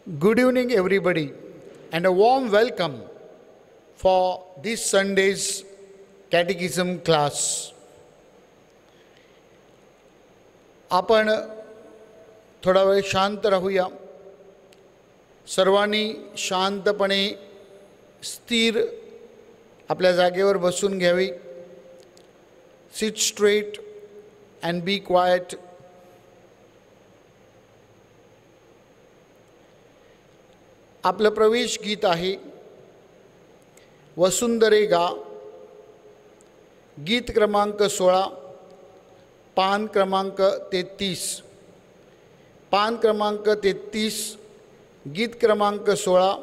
Good evening, everybody, and a warm welcome for this Sunday's catechism class. आपण थोडा वेळ शांत राहूया. सर्वांनी शांतपणे स्थिर आपल्या जागेवर बसून घ्यावी. Sit straight and be quiet. आपलं प्रवेश गीत आहे वसुंधरे गा, गीत क्रमांक 16, पान क्रमांक 33. पान क्रमांक 33, गीत क्रमांक 16,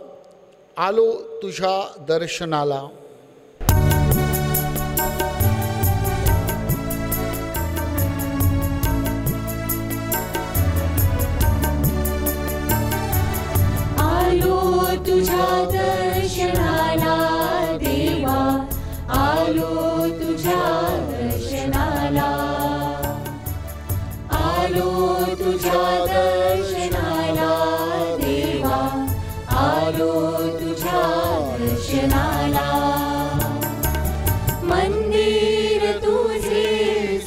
आलो तुझ्या दर्शनाला. तुझ्या दर्शनाला देवा, आलो तुझ्या दर्शनाला, आलो तुझ्या दर्शनाला देवा, आलो तुझ्या दर्शनाला. मंदिर तुझे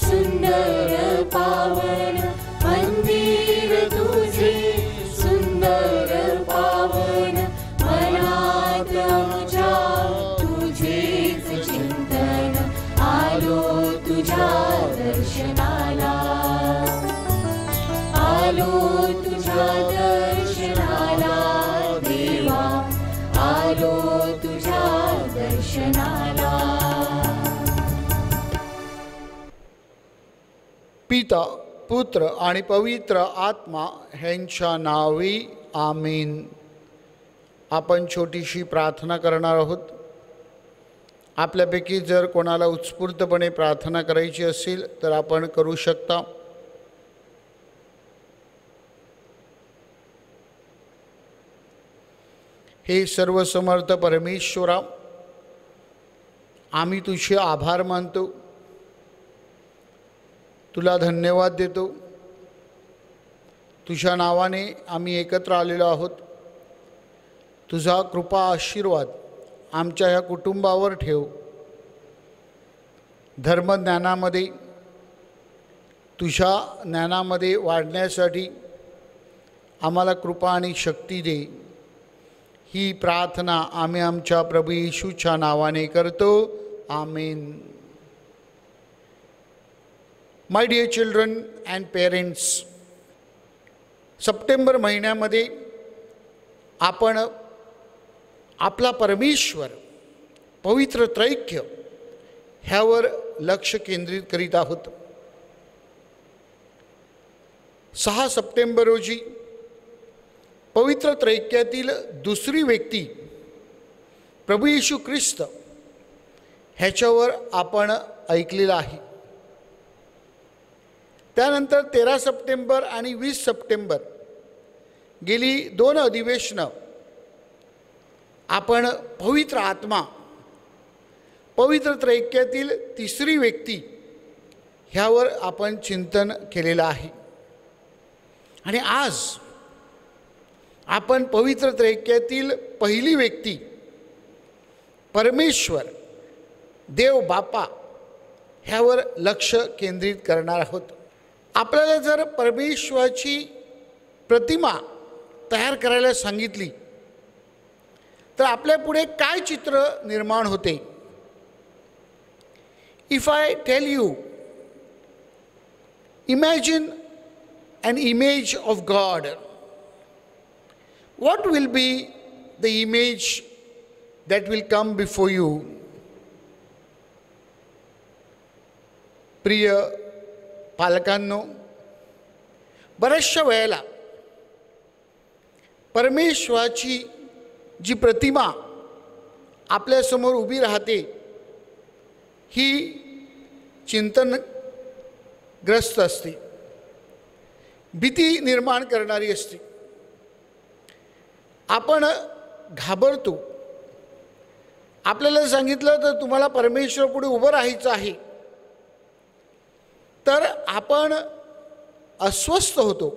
सुंदर पावन, मंदिर तुझे सुंदर पावन, मनात मुझ्या तुझेच चिंतन, आलो तुझ्या दर्शनाला, आलो तुझ्या दर्शनाला देवा, आलो तुझ्या दर्शनाला. पिता, पुत्र आणि पवित्र आत्मा ह्यांच्या नावे आमीन. आपण छोटीशी प्रार्थना करणार आहोत. आपल्यापैकी जर कोणाला उत्स्फूर्तपणे प्रार्थना करायची असेल तर आपण करू शकता. हे सर्वसमर्थ परमेश्वरा, आम्ही तुझे आभार मानतो, तुला धन्यवाद देतो. तुझ्या नावाने आम्ही एकत्र आलेलो आहोत. तुझा कृपा आशीर्वाद आमच्या ह्या कुटुंबावर ठेव. धर्मज्ञानामध्ये, तुझ्या ज्ञानामध्ये वाढण्यासाठी आम्हाला कृपा आणि शक्ती दे. ही प्रार्थना आम्ही आमच्या प्रभू येशूच्या नावाने करतो. Amen. My dear children and parents, September महिन्यामध्ये आपण आपला परमेश्वर, पवित्र त्रैक्य ह्यावर लक्ष केंद्रित करीत आहोत. 6 सप्टेंबर रोजी पवित्र त्रैक्यातील दुसरी व्यक्ती प्रभू येशू ख्रिस्त ह्याच्यावर आपण ऐकलेलं आहे. त्यानंतर 13 सप्टेंबर आणि 20 सप्टेंबर गेली 2 अधिवेशनं आपण पवित्र आत्मा, पवित्र त्रैक्यातील तिसरी व्यक्ती ह्यावर आपण चिंतन केलेलं आहे. आणि आज आपण पवित्र त्रैक्यातील पहिली व्यक्ती परमेश्वर, देव बापा ह्यावर लक्ष केंद्रित करणार आहोत. आपल्याला जर परमेश्वराची प्रतिमा तयार करायला सांगितली तर आपल्या पुढे काय चित्र निर्माण होते? If I tell you, imagine an image of God, what will be the image that will come before you? प्रिय पालकांनो, बऱ्याचशा वेळेला परमेश्वराची जी प्रतिमा आपल्यासमोर उभी राहते ही चिंतनग्रस्त असते, भीती निर्माण करणारी असते. आपण घाबरतो. आपल्याला सांगितलं तर तुम्हाला परमेश्वर पुढे उभं राहायचं आहे, तर आपण अस्वस्थ होतो.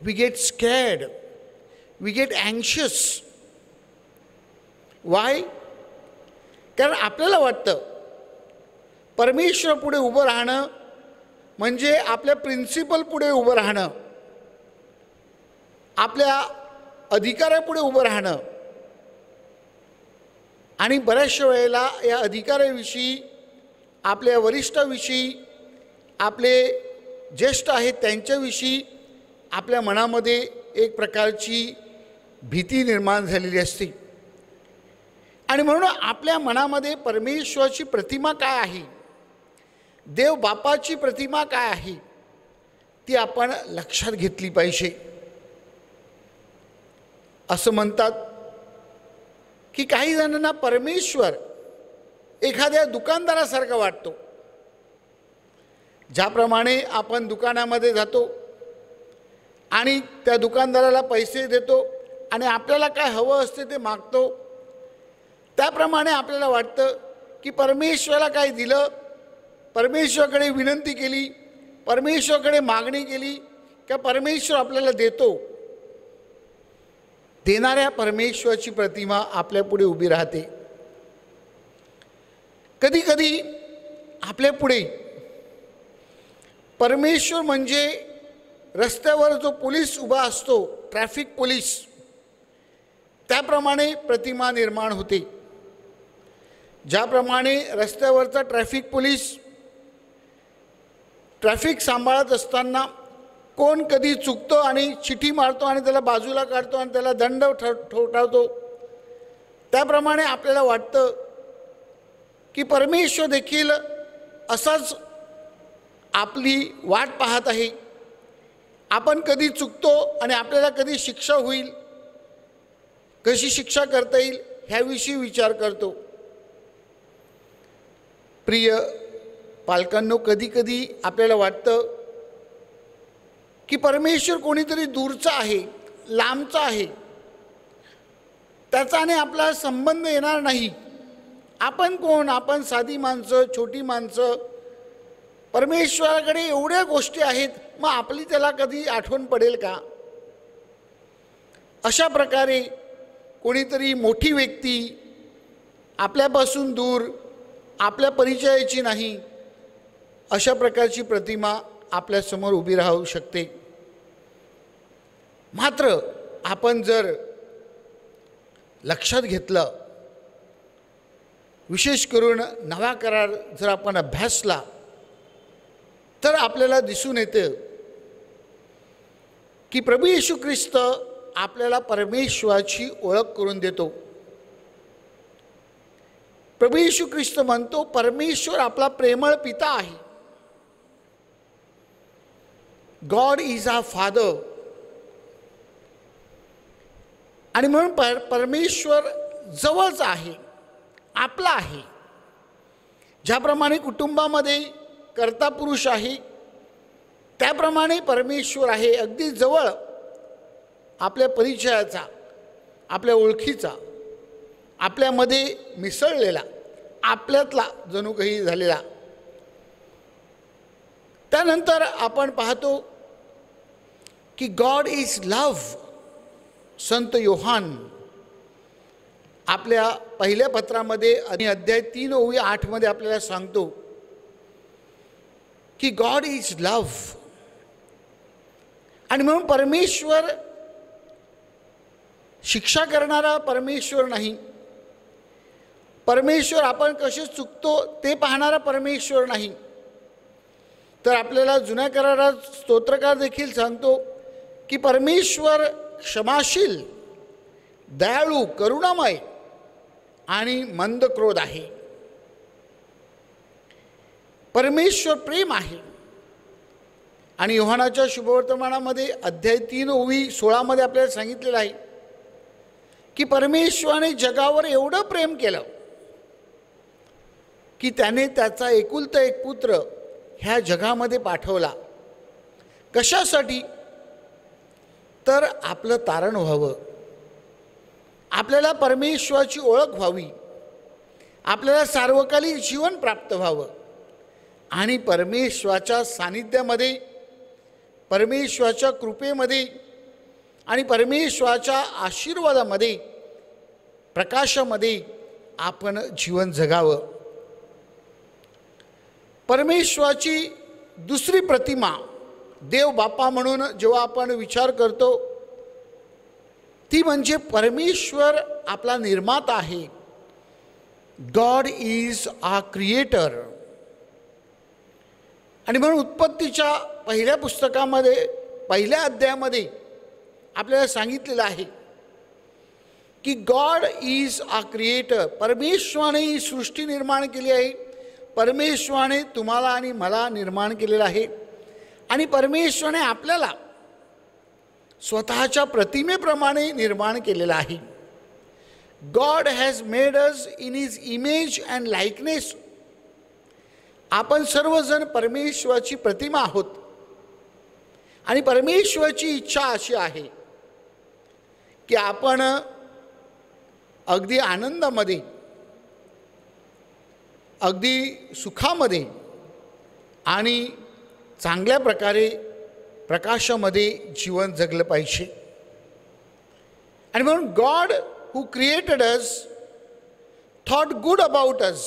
We get scared, we get अँशियस. वाय? कारण आपल्याला वाटतं परमेश्वर पुढे उभं राहणं म्हणजे आपल्या प्रिन्सिपल पुढे उभं राहणं, आपल्या अधिकारापुढे उभं राहणं. आणि बऱ्याचशा वेळेला या अधिकाराविषयी, आपल्या वरिष्ठाविषयी, आपले ज्येष्ठ आहेत त्यांच्याविषयी आपल्या मनामध्ये एक प्रकारची भीती निर्माण झालेली असते. आणि म्हणून आपल्या मनामध्ये परमेश्वराची प्रतिमा काय आहे, देव बापाची प्रतिमा काय आहे, ती आपण लक्षात घेतली पाहिजे. असं म्हणतात की काही जणांना परमेश्वर एखाद्या दुकानदारासारखा वाटतो. ज्याप्रमाणे आपण दुकानामध्ये जातो आणि त्या दुकानदाराला पैसे देतो आणि आपल्याला काय हवं असते ते मागतो, त्याप्रमाणे आपल्याला वाटतं की परमेश्वराला काय दिलं, परमेश्वराकडे विनंती केली, परमेश्वराकडे मागणी केली की परमेश्वर आपल्याला देतो. देणाऱ्या परमेश्वराची प्रतिमा आपल्यापुढे उभी राहते. कधी कधी आपल्यापुढे परमेश्वर म्हणजे रस्त्यावर जो पोलीस उभा असतो, ट्रॅफिक पोलीस, त्याप्रमाणे प्रतिमा निर्माण होते. ज्याप्रमाणे रस्त्यावरचा ट्रॅफिक पोलीस ट्रॅफिक सांभाळत असताना कोण कधी चुकतो आणि चिठी मारतो आणि त्याला बाजूला काढतो आणि त्याला दंड ठोठावतो, त्याप्रमाणे आपल्याला वाटतं की परमेश्वर देखील असाच आपली वाट पाहत आहे. आपण कधी चुकतो आणि आपल्याला कधी शिक्षा होईल, कशी शिक्षा करता येईल ह्याविषयी विचार करतो. प्रिय पालकांनो, कधी कधी आपल्याला वाटतं की परमेश्वर कोणीतरी दूरचा आहे, लांबचा आहे, त्याचाने आपला संबंध येणार नाही. आपण कोण? आपण साधी माणसं, छोटी माणसं. परमेश्वराकडे एवढ्या गोष्टी आहेत, मग आपली त्याला कधी आठवण पडेल का? अशा प्रकारे कोणीतरी मोठी व्यक्ती आपल्यापासून दूर, आपल्या परिचयाची नाही, अशा प्रकारची प्रतिमा आपल्यासमोर उभी राहू शकते. मात्र आपण जर लक्षात घेतलं, विशेष करून नवा करार जर आपण अभ्यासला, तर आपल्याला दिसून येतं की प्रभू येशू ख्रिस्त आपल्याला परमेश्वराची ओळख करून देतो. प्रभू येशू ख्रिस्त म्हणतो परमेश्वर आपला प्रेमळ पिता आहे. God is our father. आणि म्हणून परमेश्वर जवळच आहे, आपला आहे. ज्याप्रमाणे कुटुंबामध्ये कर्ता पुरुष आहे, त्याप्रमाणे परमेश्वर आहे, अगदी जवळ, आपल्या परिचयाचा, आपल्या ओळखीचा, आपल्यामध्ये मिसळलेला, आपल्यातला जणू काही झालेला. त्यानंतर आपण पाहतो की गॉड इज लव्ह. संत योहान आपल्या पहिल्या पत्रामध्ये अध्याय 3:8 आपल्याला सांगतो की गॉड इज लव्ह. आणि म्हणून परमेश्वर शिक्षा करणारा परमेश्वर नाही. परमेश्वर आपण कसे चुकतो ते पाहणारा परमेश्वर नाही. तर आपल्याला जुन्या करारात स्तोत्रकार देखील सांगतो की परमेश्वर क्षमाशील, दयाळू, करुणामय आणि मंद क्रोध आहे. परमेश्वर प्रेम आहे. आणि योहानाच्या शुभवर्तमानामध्ये अध्याय 3:16 आपल्याला सांगितलेलं आहे की परमेश्वराने जगावर एवढं प्रेम केलं की त्याने त्याचा एकुलता एक पुत्र ह्या जगामध्ये पाठवला. कशासाठी? तर आपलं तारण व्हावं, आपल्याला परमेश्वराची ओळख व्हावी, आपल्याला सार्वकालिक जीवन प्राप्त व्हावं आणि परमेश्वराच्या सानिध्यामध्ये, परमेश्वराच्या कृपेमध्ये आणि परमेश्वराच्या आशीर्वादामध्ये, प्रकाशामध्ये आपण जीवन जगावं. परमेश्वराची दुसरी प्रतिमा देव बापा म्हणून जेव्हा आपण विचार करतो, ती म्हणजे परमेश्वर आपला निर्माता आहे. God is our creator. आणि म्हणून उत्पत्तीच्या पहिल्या पुस्तकामध्ये, पहिल्या अध्यायामध्ये आपल्याला सांगितलेलं आहे की गॉड इज आवर क्रिएटर. परमेश्वराने ही सृष्टी निर्माण केली आहे. परमेश्वराने तुम्हाला आणि मला निर्माण केलेलं आहे. आणि परमेश्वराने आपल्याला स्वतःच्या प्रतिमेप्रमाणे निर्माण केलेलं आहे. God has made us in his image and likeness. आपण सर्वजण परमेश्वराची प्रतिमा आहोत. आणि परमेश्वराची इच्छा अशी आहे की आपण अगदी आनंदामध्ये, अगदी सुखामध्ये आणि चांगल्या प्रकारे प्रकाशामध्ये जीवन जगलं पाहिजे. आणि म्हणून God who created us thought good about us.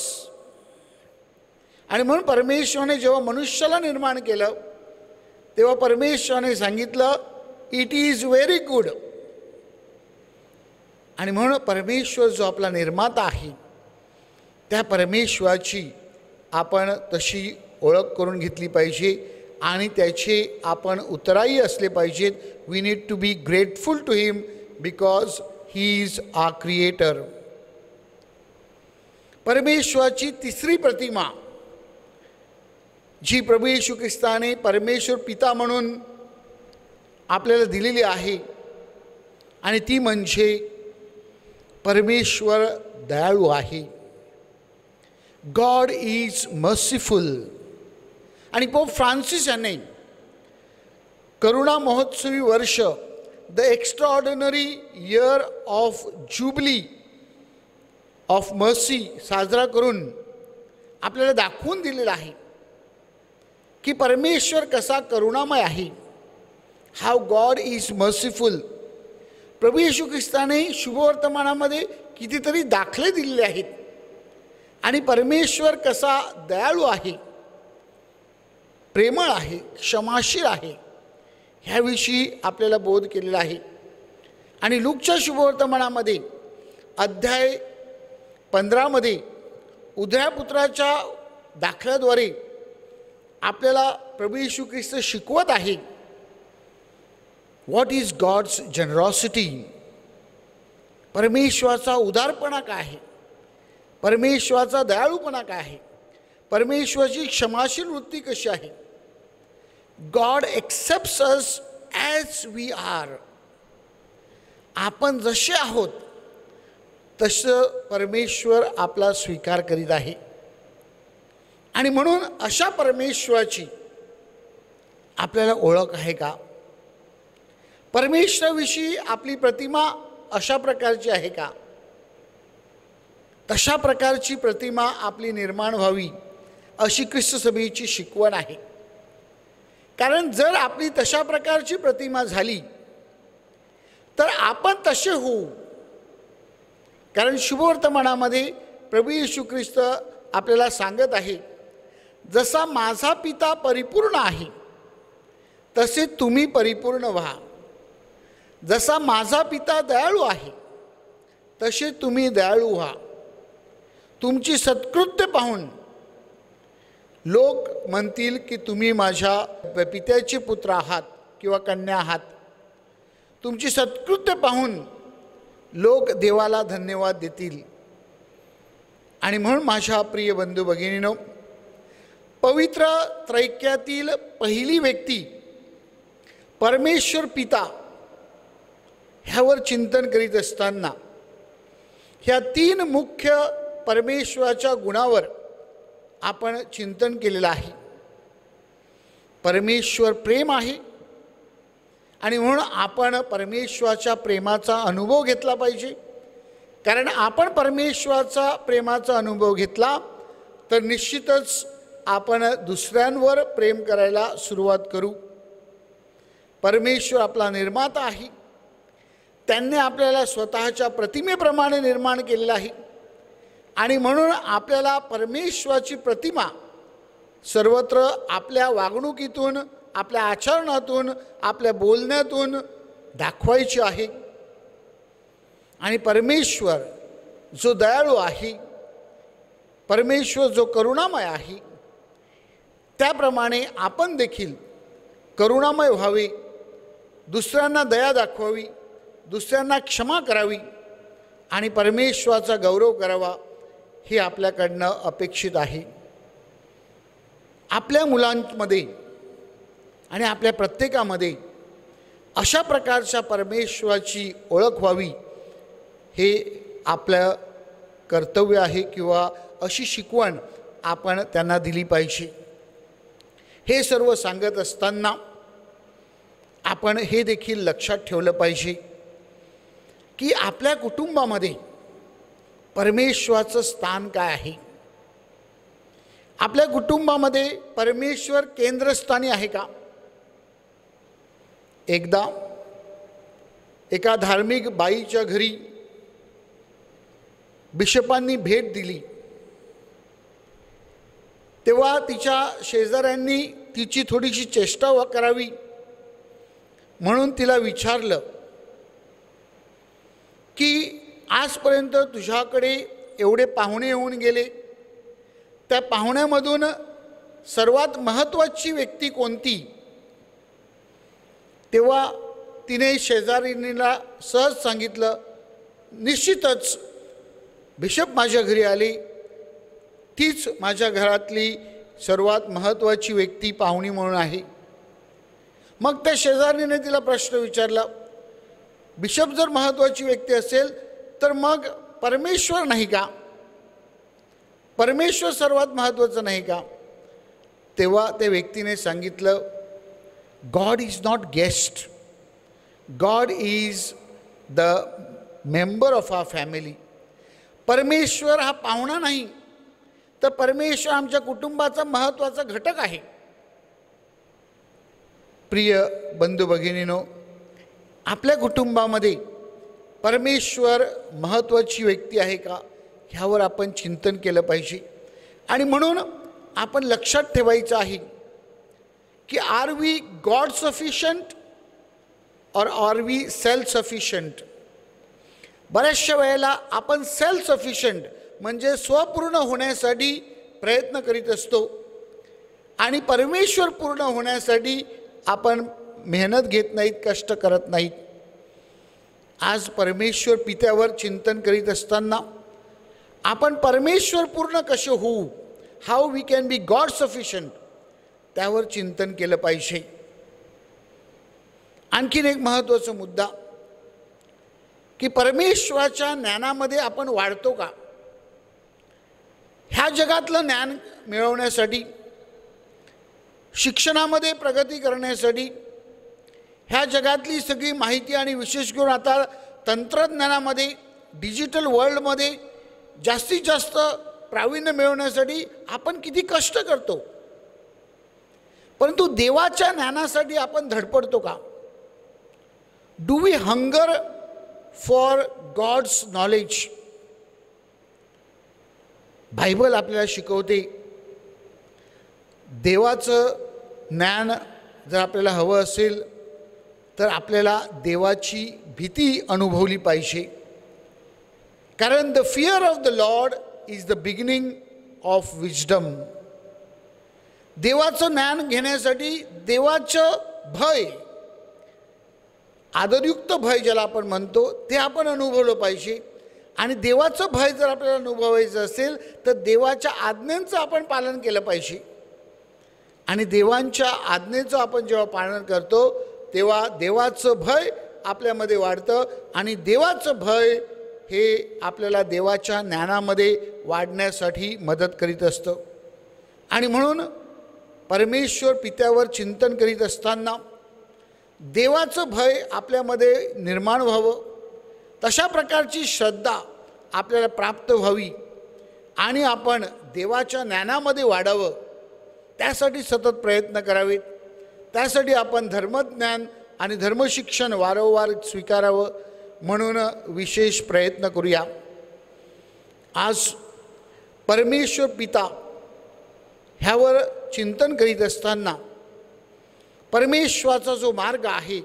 आणि म्हणून परमेश्वराने जेव्हा मनुष्याला निर्माण केलं तेव्हा परमेश्वराने सांगितलं इट इज व्हेरी गुड. आणि म्हणून परमेश्वर जो आपला निर्माता आहे त्या परमेश्वराची आपण तशी ओळख करून घेतली पाहिजे आणि त्याचे आपण उत्तराई असले पाहिजेत. We need to be grateful to him because he is our creator. परमेश्वराची तिसरी प्रतिमा जी प्रभू येशू ख्रिस्ताने परमेश्वर पिता म्हणून आपल्याला दिलेली आहे आणि ती म्हणजे परमेश्वर दयाळू आहे. God is merciful. आणि पोप फ्रान्सिस यांनी करुणा महोत्सवी वर्ष, the extraordinary year of jubilee of mercy साजरा करून आपल्याला दाखवून दिलेला आहे की परमेश्वर कसा करुणामय आहे. हाव गॉड इज मर्सीफुल. प्रभू येशू ख्रिस्ताने शुभवर्तमानामध्ये कितीतरी दाखले दिलेले आहेत आणि परमेश्वर कसा दयाळू आहे, प्रेमळ आहे, क्षमाशील आहे ह्याविषयी आपल्याला बोध केलेला आहे. आणि लूकच्या शुभवर्तमानामध्ये अध्याय 15 उदयापुत्राच्या दाखल्याद्वारे आपल्याला प्रभू येशू ख्रिस्त शिकवत आहे व्हॉट इज गॉड्स जनरॉसिटी. परमेश्वराचा उदारपणा काय आहे, परमेश्वराचा दयाळूपणा काय आहे, परमेश्वराची क्षमाशील वृत्ती कशी आहे. God accepts us as we are. आपण जसे आहोत तसं परमेश्वर आपला स्वीकार करीत आहे. आणि म्हणून अशा परमेश्वराची आपल्याला ओळख आहे का? परमेश्वराविषयी आपली प्रतिमा अशा प्रकारची आहे का? तशा प्रकारची प्रतिमा आपली निर्माण व्हावी अशी ख्रिस्त सभेची शिकवण आहे. कारण जर आपली तशा प्रकारची प्रतिमा झाली तर आपण तसे होऊ. कारण शुभवर्तमानामध्ये प्रभू येशू ख्रिस्त आपल्याला सांगत आहे जसा माझा पिता परिपूर्ण आहे तसे तुम्ही परिपूर्ण व्हा. जसा माझा पिता दयाळू आहे तसे तुम्ही दयाळू व्हा. तुमची सत्कृत्य पाहून लोक म्हणतील की तुम्ही माझ्या पित्याचे पुत्र आहात किंवा कन्या आहात. तुमची सत्कृत्य पाहून लोक देवाला धन्यवाद देतील. आणि म्हणून माझ्या प्रिय बंधू भगिनींनो, पवित्र त्रैक्यातील पहिली व्यक्ती परमेश्वर पिता ह्यावर चिंतन करीत असताना ह्या 3 मुख्य परमेश्वराच्या गुणावर आपण चिंतन केलेलं आहे. परमेश्वर प्रेम आहे आणि म्हणून आपण परमेश्वराच्या प्रेमाचा अनुभव घेतला पाहिजे. कारण आपण परमेश्वराचा प्रेमाचा अनुभव घेतला तर निश्चितच आपण दुसऱ्यांवर प्रेम करायला सुरुवात करू. परमेश्वर आपला निर्माता आहे त्यांनी आपल्याला स्वतःच्या प्रतिमेप्रमाणे निर्माण केलेलं आहे आणि म्हणून आपल्याला परमेश्वराची प्रतिमा सर्वत्र आपल्या वागणुकीतून, आपल्या आचरणातून, आपल्या बोलण्यातून दाखवायची आहे. आणि परमेश्वर जो दयाळू आहे, परमेश्वर जो करुणामय आहे, त्याप्रमाणे आपण देखील करुणामय व्हावे, दुसऱ्यांना दया दाखवावी, दुसऱ्यांना क्षमा करावी आणि परमेश्वराचा गौरव करावा, हे आपल्याकडनं अपेक्षित आहे. आपल्या मुलांमध्ये आणि आपल्या प्रत्येकामध्ये अशा प्रकारच्या परमेश्वराची ओळख व्हावी, हे आपलं कर्तव्य आहे किंवा अशी शिकवण आपण त्यांना दिली पाहिजे. हे सर्व सांगत असताना आपण हे देखील लक्षात ठेवलं पाहिजे की आपल्या कुटुंबामध्ये परमेश्वराचं स्थान काय आहे. आपल्या कुटुंबामध्ये परमेश्वर केंद्रस्थानी आहे का. एकदा एका धार्मिक बाईच्या घरी बिशपांनी भेट दिली, तेव्हा तिच्या शेजाऱ्यांनी तिची थोडीशी चेष्टा करावी म्हणून तिला विचारलं की आजपर्यंत तुझ्याकडे एवढे पाहुणे येऊन गेले, त्या पाहुण्यामधून सर्वात महत्त्वाची व्यक्ती कोणती. तेव्हा तिने शेजारीणीला सहज सांगितलं, निश्चितच बिशप माझ्या घरी आली, तीच माझ्या घरातली सर्वात महत्त्वाची व्यक्ती पाहुणी म्हणून आहे. मग त्या शेजारीने तिला प्रश्न विचारला, बिशप जर महत्त्वाची व्यक्ती असेल तर मग परमेश्वर नाही का, परमेश्वर सर्वात महत्त्वाचं नाही का. तेव्हा त्या व्यक्तीने सांगितलं, God is not guest, God is the member of our family. परमेश्वर हा पाहुणा नाही, तर परमेश्वर आमच्या कुटुंबाचा महत्त्वाचा घटक आहे. प्रिय बंधू भगिनीनो, आपल्या कुटुंबामध्ये परमेश्वर महत्त्वाची व्यक्ती आहे का, ह्यावर आपण चिंतन केलं पाहिजे. आणि म्हणून आपण लक्षात ठेवायचं आहे की आर वी गॉड सफिशियंट और आर वी सेल्फ सफिशियंट. बऱ्याचशा वेळेला आपण सेल्फ सफिशियंट म्हणजे स्वपूर्ण होण्यासाठी प्रयत्न करीत असतो आणि परमेश्वर पूर्ण होण्यासाठी आपण मेहनत घेत नाहीत, कष्ट करत नाहीत. आज परमेश्वर पित्यावर चिंतन करीत असताना आपण परमेश्वर पूर्ण कसे होऊ, how we can be God sufficient, त्यावर चिंतन केलं पाहिजे. आणखीन एक महत्त्वाचा मुद्दा की परमेश्वराच्या ज्ञानामध्ये आपण वाढतो का. ह्या जगातलं ज्ञान मिळवण्यासाठी, शिक्षणामध्ये प्रगती करण्यासाठी, ह्या जगातली सगळी माहिती आणि विशेष करून आता तंत्रज्ञानामध्ये, डिजिटल वर्ल्डमध्ये जास्तीत जास्त प्रावीण्य मिळवण्यासाठी आपण किती कष्ट करतो, परंतु देवाच्या ज्ञानासाठी आपण धडपडतो का. Do we hunger for God's knowledge. Bible आपल्याला शिकवते देवाचं ज्ञान जर आपल्याला हवं असेल तर आपल्याला देवाची भीती अनुभवली पाहिजे. कारण the fear of the Lord is the beginning of wisdom. देवाचं ज्ञान घेण्यासाठी देवाचं भय, आदरयुक्त भय ज्याला आपण म्हणतो, ते आपण अनुभवलं पाहिजे. आणि देवाचं भय जर आपल्याला अनुभवायचं असेल तर देवाच्या आज्ञांचं आपण पालन केलं पाहिजे. आणि देवांच्या आज्ञेचं आपण जेव्हा पालन करतो तेव्हा देवाचं भय आपल्यामध्ये वाढतं आणि देवाचं भय हे आपल्याला देवाच्या ज्ञानामध्ये वाढण्यासाठी मदत करीत असतं. आणि म्हणून परमेश्वर पित्यावर चिंतन करीत असताना देवाचं भय आपल्यामध्ये निर्माण व्हावं, तशा प्रकारची श्रद्धा आपल्याला प्राप्त व्हावी आणि आपण देवाच्या ज्ञानामध्ये वाढावं, त्यासाठी सतत प्रयत्न करावेत. त्यासाठी आपण धर्मज्ञान आणि धर्मशिक्षण वारंवार स्वीकारावं. म्हणून विशेष प्रयत्न करूया। आज परमेश्वर पिता ह्यावर चिंतन करीत असताना परमेश्वराचा जो मार्ग आहे,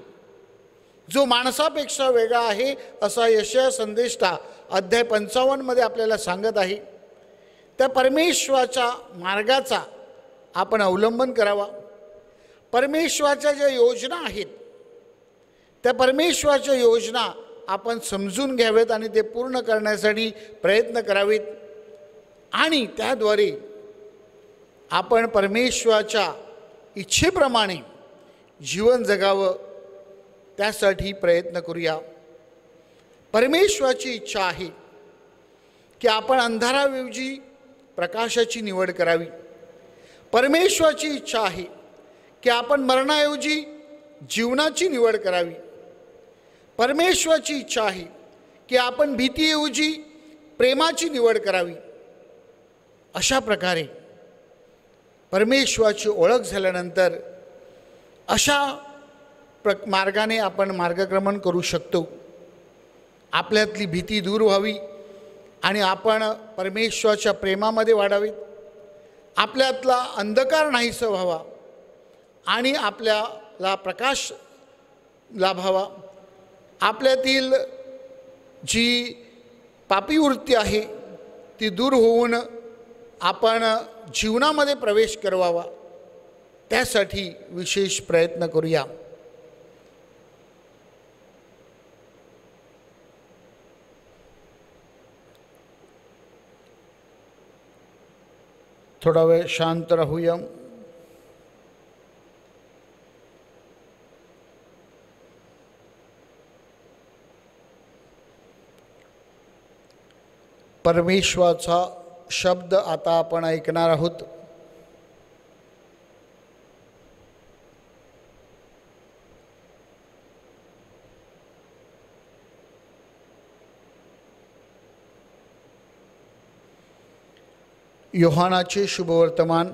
जो माणसापेक्षा वेगळा आहे, असा यशाया संदेष्टा अध्याय 55 मध्ये आपल्याला सांगत आहे। त्या परमेश्वराच्या मार्गाचा आपण अवलंबन करावा। परमेश्वराच्या ज्या योजना आहेत त्या परमेश्वराच्या योजना आपण समजून घ्यावेत आणि ते पूर्ण करण्यासाठी प्रयत्न करावेत आणि त्याद्वारे आपण परमेश्वराच्या इच्छेप्रमाणे जीवन जगावं, त्यासाठी प्रयत्न करूया। परमेश्वराची इच्छा आहे की आपण अंधाराऐवजी प्रकाशाची निवड करावी। परमेश्वराची इच्छा आहे की आपण मरणाऐवजी जीवनाची निवड करावी। परमेश्वराची इच्छा आहे की आपण भीतीऐवजी प्रेमाची निवड करावी। अशा प्रकारे परमेश्वराची ओळख झाल्यानंतर अशा मार्गाने आपण मार्गक्रमण करू शकतो। आपल्यातली भीती दूर व्हावी आणि आपण परमेश्वराच्या प्रेमामध्ये वाढावे। आपल्यातला अंधकार नाहीसा व्हावा आणि आपल्याला प्रकाश लाभावा। आपल्यातील जी पापी वृत्ती आहे ती दूर होऊन आपण जीवनामध्ये प्रवेश करवावा, त्यासाठी विशेष प्रयत्न करूया। थोडा वेळ शांत राहूया। परमेश्वराचा शब्द आता आपण ऐकणार आहोत। योहानाचे शुभवर्तमान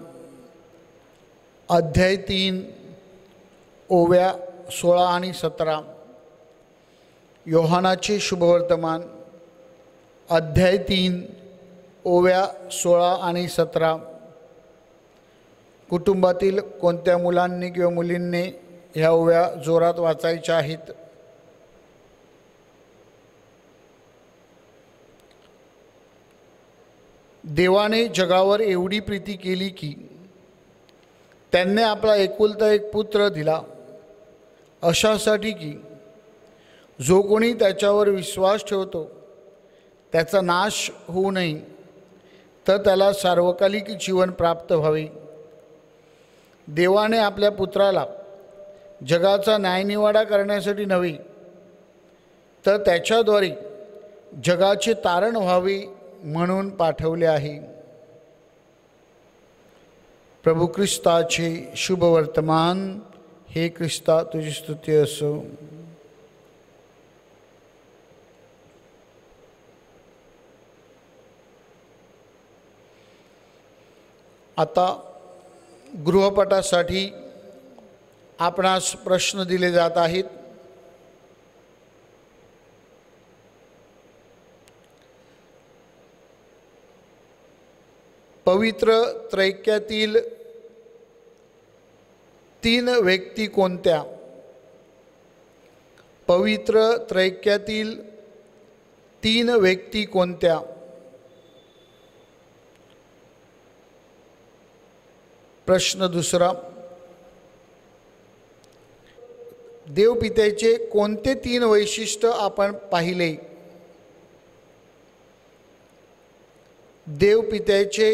अध्याय 3 ओव्या 16 आणि 17। योहानाचे शुभवर्तमान अध्याय 3 ओव्या 16 आणि 17। कुटुंबातील कोणत्या मुलांनी किंवा मुलींनी ह्या ओव्या जोरात वाचायच्या आहेत। देवाने जगावर एवढी प्रीती केली की त्यांनी आपला एकुलता एक पुत्र दिला, अशासाठी की जो कोणी त्याच्यावर विश्वास ठेवतो त्याचा नाश होऊ नये, तर त्याला सार्वकालिक जीवन प्राप्त व्हावे। देवाने आपल्या पुत्राला जगाचा न्यायनिवाडा करण्यासाठी नव्हे, तर त्याच्याद्वारे जगाचे तारण व्हावे म्हणून पाठवले आहे। प्रभू ख्रिस्ताचे शुभवर्तमान। हे ख्रिस्ता तुझी स्तुती असो। आता गृहपाठासाठी आपणास प्रश्न दिले जात आहेत। पवित्र त्रैक्यातील 3 व्यक्ती कोणत्या? पवित्र त्रैक्यातील 3 व्यक्ती कोणत्या? प्रश्न दुसरा, देवपित्याचे कोणते 3 वैशिष्ट्य आपण पाहिले? देवपित्याचे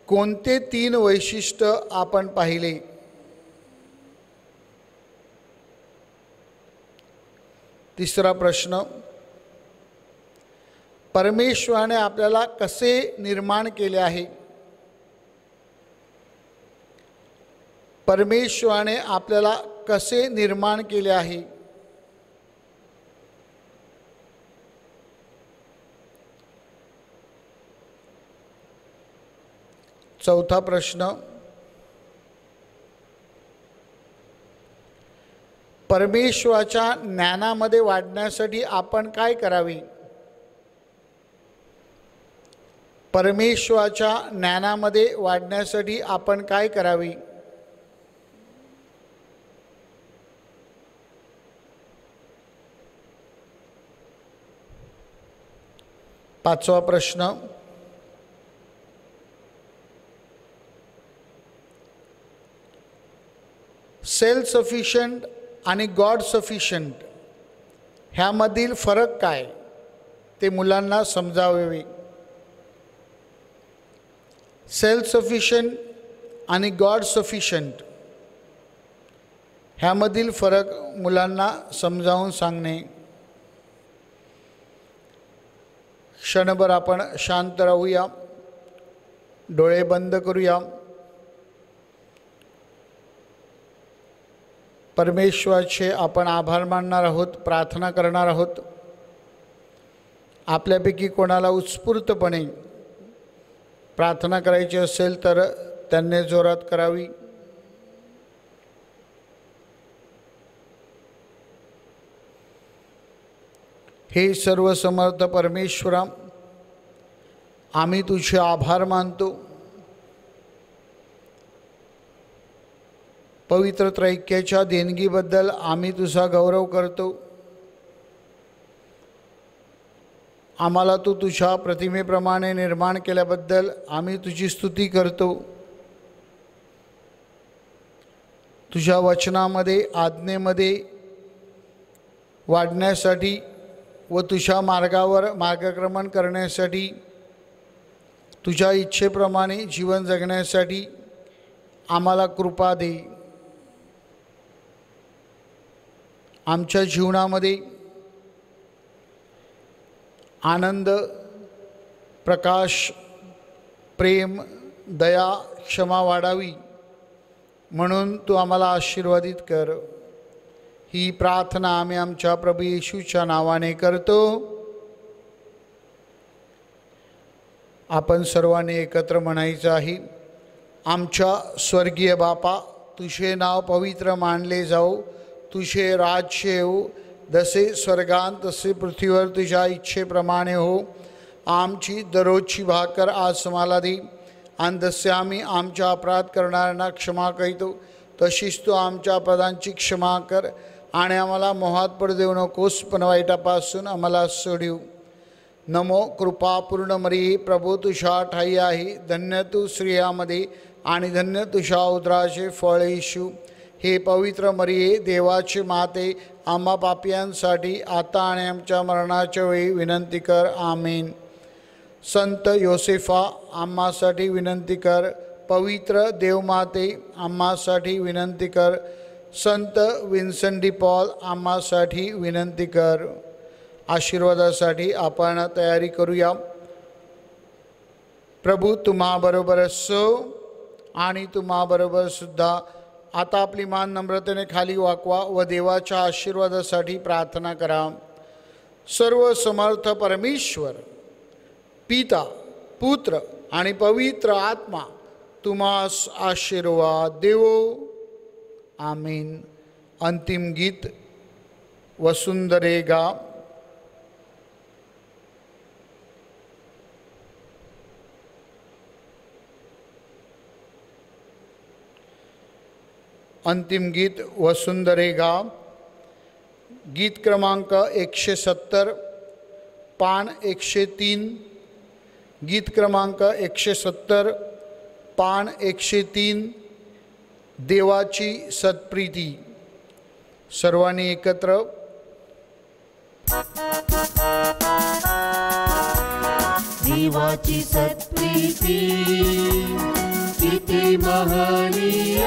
कोणते 3 वैशिष्ट्य आपण पाहिले? तिसरा प्रश्न, परमेश्वराने आपल्याला कसे निर्माण केले आहे? परमेश्वराने आपल्याला कसे निर्माण केले आहे? चौथा प्रश्न, परमेश्वराच्या ज्ञानामध्ये वाढण्यासाठी आपण काय करावे? परमेश्वराच्या ज्ञानामध्ये वाढण्यासाठी आपण काय करावे? पाचवा प्रश्न, सेल्फ सफिशियंट आणि गॉड सफिशियंट ह्यामधील फरक काय ते मुलांना समजावे. सेल्फ सफिशियंट आणि गॉड सफिशियंट ह्यामधील फरक मुलांना समजावून सांगणे. क्षणभर आपण शांत राहूया, डोळे बंद करूया. परमेश्वराचे आपण आभार मानणार आहोत, प्रार्थना करणार आहोत. आपल्यापैकी कोणाला उत्स्फूर्तपणे प्रार्थना करायची असेल तर त्यांनी जोरात करावी. हे सर्वसमर्थ परमेश्वरा, आम्ही तुझे आभार मानतो. पवित्र त्रैक्याच्या देणगीबद्दल आम्ही तुझा गौरव करतो. आम्हाला तू तुझ्या प्रतिमेप्रमाणे निर्माण केल्याबद्दल आम्ही तुझी स्तुती करतो. तुझ्या वचनामध्ये, आज्ञेमध्ये वाढण्यासाठी व तुझ्या मार्गावर मार्गक्रमण करण्यासाठी, तुझ्या इच्छेप्रमाणे जीवन जगण्यासाठी आम्हाला कृपा दे. आमच्या जीवनामध्ये आनंद, प्रकाश, प्रेम, दया, क्षमा वाढावी म्हणून तू आम्हाला आशीर्वादित कर. ही प्रार्थना आम्ही आमच्या प्रभू येशूच्या नावाने करतो. आपण सर्वांनी एकत्र म्हणायचं आहे. आमच्या स्वर्गीय बापा, तुझे नाव पवित्र मानले जाओ, तुझे राज्य येऊ, जसे स्वर्गात तसे पृथ्वीवर तुझ्या इच्छेप्रमाणे हो. आमची दररोजची भाकर आज आम्हाला दे, आणि जसे आम्ही आमच्या अपराध करणाऱ्यांना क्षमा करतो तशीच तू आमच्या अपराधांची क्षमा कर, आणि आम्हाला मोहात पडू देऊ नकोस, पण वाईटापासून आम्हाला सोडव. नमो कृपापूर्ण मरिये, प्रभू तुझ्या ठाई आहे, धन्य तू स्त्रियांमध्ये आणि धन्य तुझ्या उदराचे फळ येशू. हे पवित्र मरिये, देवाची माते, आम्हा पापियांसाठी आता आणि आमच्या मरणाच्या वेळी विनंती कर. आमेन. संत योसेफा, आम्हासाठी विनंती कर. पवित्र देवमाते, आम्हासाठी विनंती कर. संत विन्सेंट डी पॉल, आम्हासाठी विनंती कर. आशीर्वादासाठी आपण तयारी करूया. प्रभू तुम्हाबरोबर असो आणि तुम्हाबरोबर सुद्धा. आता आपली मान नम्रतेने खाली वाकवा व देवाच्या आशीर्वादासाठी प्रार्थना करा. सर्व समर्थ परमेश्वर, पिता, पुत्र आणि पवित्र आत्मा तुम्हास आशीर्वाद देवो. आमीन. अंतिम गीत वसुंधरेगा. अंतिम गीत वसुंधरेगा, गीत क्रमांक 170, पान 103. गीत क्रमांक 170, पान 103. देवाची सत्प्रीती. सर्वांनी एकत्र. देवाची सत्प्रीती किती महनीय,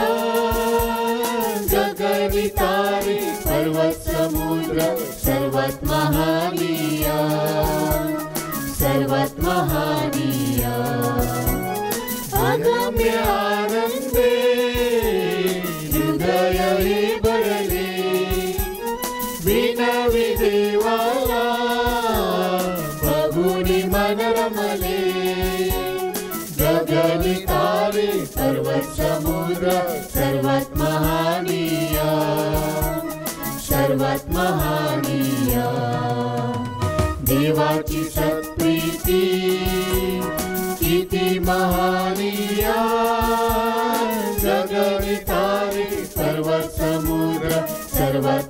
जगरी तारे पर्वत समुद्र सर्वात महनीय, सर्वात महनीय. अगम्य आनंदे हृदय हे भरले, विनवी देवाला बघूनी मन रमले. गगनी तारे पर्वत समुद्र सर्वात महनीय, सर्वात महानिया देवाची सत्प्रीती किती महानिया जगवितारी सर्वात समुद्र सर्वात